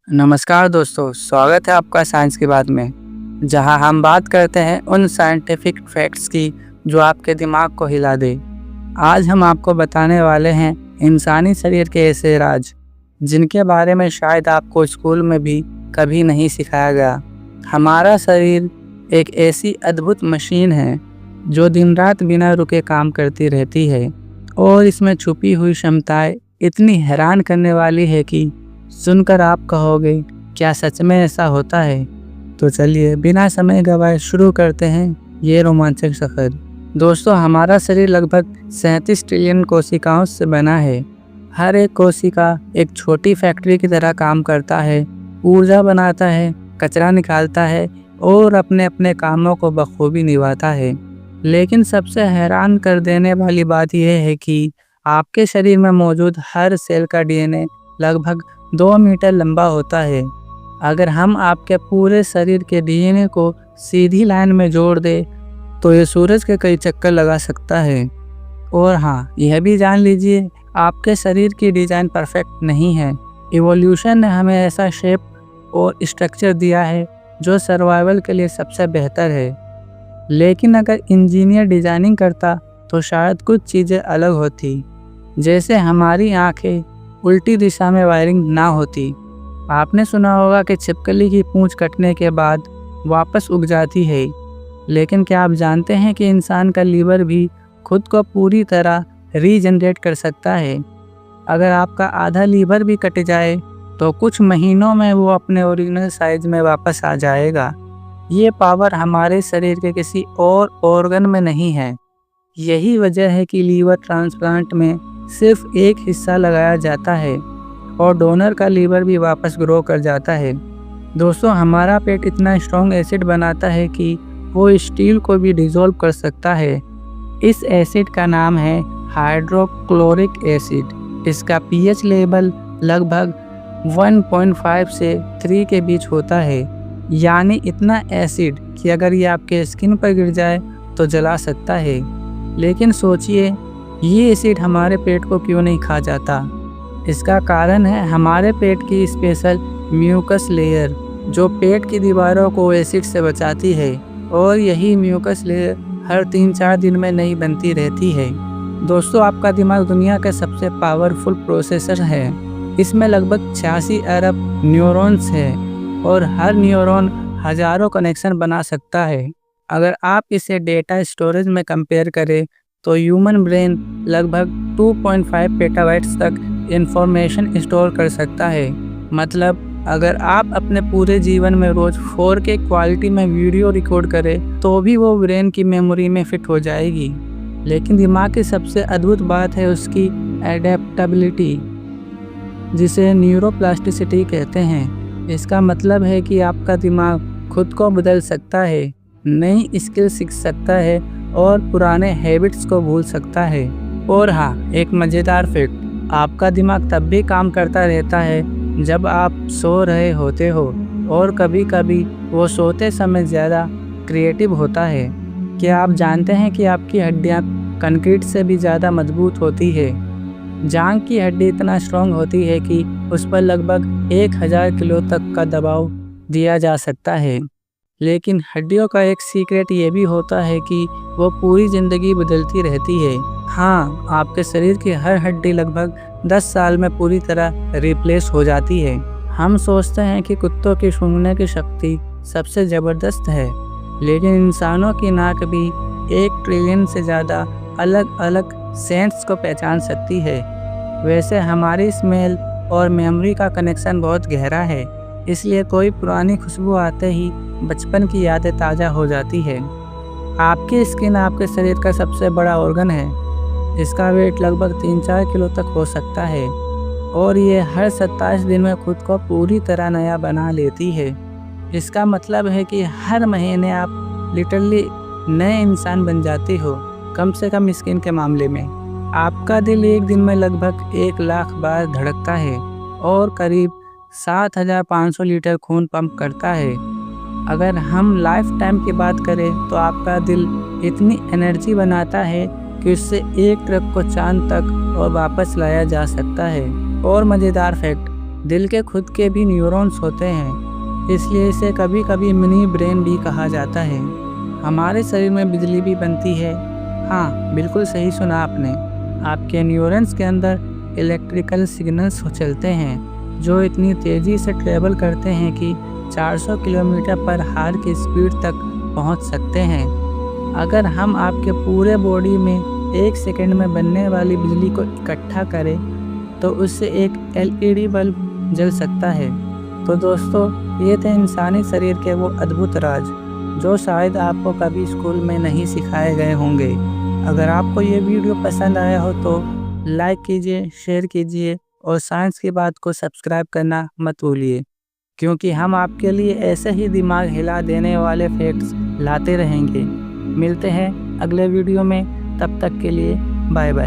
नमस्कार दोस्तों, स्वागत है आपका साइंस की बात में, जहां हम बात करते हैं उन साइंटिफिक फैक्ट्स की जो आपके दिमाग को हिला दे। आज हम आपको बताने वाले हैं इंसानी शरीर के ऐसे राज, जिनके बारे में शायद आपको स्कूल में भी कभी नहीं सिखाया गया। हमारा शरीर एक ऐसी अद्भुत मशीन है जो दिन रात बिना रुके काम करती रहती है और इसमें छुपी हुई क्षमताएं इतनी हैरान करने वाली है कि सुनकर आप कहोगे, क्या सच में ऐसा होता है? तो चलिए बिना समय गवाए शुरू करते हैं ये रोमांचक सफ़र। दोस्तों, हमारा शरीर लगभग 37 ट्रिलियन कोशिकाओं से बना है। हर एक कोशिका एक छोटी फैक्ट्री की तरह काम करता है, ऊर्जा बनाता है, कचरा निकालता है और अपने अपने कामों को बखूबी निभाता है। लेकिन सबसे हैरान कर देने वाली बात यह है कि आपके शरीर में मौजूद हर सेल का डीएनए लगभग 2 मीटर लंबा होता है। अगर हम आपके पूरे शरीर के डीएनए को सीधी लाइन में जोड़ दें तो ये सूरज के कई चक्कर लगा सकता है। और हाँ, यह भी जान लीजिए, आपके शरीर की डिज़ाइन परफेक्ट नहीं है। इवोल्यूशन ने हमें ऐसा शेप और स्ट्रक्चर दिया है जो सर्वाइवल के लिए सबसे बेहतर है। लेकिन अगर इंजीनियर डिज़ाइनिंग करता तो शायद कुछ चीज़ें अलग होती, जैसे हमारी आँखें उल्टी दिशा में वायरिंग ना होती। आपने सुना होगा कि छिपकली की पूंछ कटने के बाद वापस उग जाती है, लेकिन क्या आप जानते हैं कि इंसान का लीवर भी खुद को पूरी तरह रीजनरेट कर सकता है? अगर आपका आधा लीवर भी कट जाए तो कुछ महीनों में वो अपने ओरिजिनल साइज में वापस आ जाएगा। ये पावर हमारे शरीर के किसी और ऑर्गन में नहीं है। यही वजह है कि लीवर ट्रांसप्लांट में सिर्फ एक हिस्सा लगाया जाता है और डोनर का लीवर भी वापस ग्रो कर जाता है। दोस्तों, हमारा पेट इतना स्ट्रॉन्ग एसिड बनाता है कि वो स्टील को भी डिसॉल्व कर सकता है। इस एसिड का नाम है हाइड्रोक्लोरिक एसिड। इसका पीएच लेवल लगभग 1.5 से 3 के बीच होता है, यानी इतना एसिड कि अगर ये आपके स्किन पर गिर जाए तो जला सकता है। लेकिन सोचिए, ये एसिड हमारे पेट को क्यों नहीं खा जाता? इसका कारण है हमारे पेट की स्पेशल म्यूकस लेयर, जो पेट की दीवारों को एसिड से बचाती है, और यही म्यूकस लेयर हर 3-4 दिन में नई बनती रहती है। दोस्तों, आपका दिमाग दुनिया का सबसे पावरफुल प्रोसेसर है। इसमें लगभग 86 अरब न्यूरॉन्स हैं और हर न्यूरॉन हजारों कनेक्शन बना सकता है। अगर आप इसे डेटा स्टोरेज में कंपेयर करें तो ह्यूमन ब्रेन लगभग 2.5 पेटाबाइट्स तक इंफॉर्मेशन स्टोर कर सकता है। मतलब अगर आप अपने पूरे जीवन में रोज़ 4K क्वालिटी में वीडियो रिकॉर्ड करें तो भी वो ब्रेन की मेमोरी में फिट हो जाएगी। लेकिन दिमाग की सबसे अद्भुत बात है उसकी एडेप्टेबिलिटी, जिसे न्यूरोप्लास्टिसिटी कहते हैं। इसका मतलब है कि आपका दिमाग खुद को बदल सकता है, नई स्किल सीख सकता है और पुराने हैबिट्स को भूल सकता है। और हाँ, एक मज़ेदार फैक्ट, आपका दिमाग तब भी काम करता रहता है जब आप सो रहे होते हो, और कभी कभी वो सोते समय ज़्यादा क्रिएटिव होता है। क्या आप जानते हैं कि आपकी हड्डियाँ कंक्रीट से भी ज़्यादा मजबूत होती है? जांघ की हड्डी इतना स्ट्रॉन्ग होती है कि उस पर लगभग 1000 किलो तक का दबाव दिया जा सकता है। लेकिन हड्डियों का एक सीक्रेट ये भी होता है कि वो पूरी ज़िंदगी बदलती रहती है। हाँ, आपके शरीर की हर हड्डी लगभग 10 साल में पूरी तरह रिप्लेस हो जाती है। हम सोचते हैं कि कुत्तों की सूंघने की शक्ति सबसे ज़बरदस्त है, लेकिन इंसानों की नाक भी 1 ट्रिलियन से ज़्यादा अलग अलग सेंट्स को पहचान सकती है। वैसे हमारी स्मेल और मेमोरी का कनेक्शन बहुत गहरा है, इसलिए कोई पुरानी खुशबू आते ही बचपन की यादें ताज़ा हो जाती है। आपकी स्किन आपके शरीर का सबसे बड़ा ऑर्गन है। इसका वेट लगभग 3-4 किलो तक हो सकता है और ये हर 27 दिन में खुद को पूरी तरह नया बना लेती है। इसका मतलब है कि हर महीने आप लिटरली नए इंसान बन जाते हो, कम से कम स्किन के मामले में। आपका दिल एक दिन में लगभग 1 लाख बार धड़कता है और करीब 7500 लीटर खून पंप करता है। अगर हम लाइफ टाइम की बात करें तो आपका दिल इतनी एनर्जी बनाता है कि उससे एक ट्रक को चांद तक और वापस लाया जा सकता है। और मज़ेदार फैक्ट, दिल के खुद के भी न्यूरॉन्स होते हैं, इसलिए इसे कभी कभी मिनी ब्रेन भी कहा जाता है। हमारे शरीर में बिजली भी बनती है। हाँ, बिल्कुल सही सुना आपने। आपके न्यूरॉन्स के अंदर इलेक्ट्रिकल सिग्नल्स चलते हैं जो इतनी तेज़ी से ट्रेवल करते हैं कि 400 किलोमीटर पर हार की स्पीड तक पहुंच सकते हैं। अगर हम आपके पूरे बॉडी में 1 सेकंड में बनने वाली बिजली को इकट्ठा करें तो उससे एक LED बल्ब जल सकता है। तो दोस्तों, ये थे इंसानी शरीर के वो अद्भुत राज जो शायद आपको कभी स्कूल में नहीं सिखाए गए होंगे। अगर आपको ये वीडियो पसंद आया हो तो लाइक कीजिए, शेयर कीजिए और साइंस की बात को सब्सक्राइब करना मत भूलिए, क्योंकि हम आपके लिए ऐसे ही दिमाग हिला देने वाले फैक्ट्स लाते रहेंगे। मिलते हैं अगले वीडियो में, तब तक के लिए बाय बाय।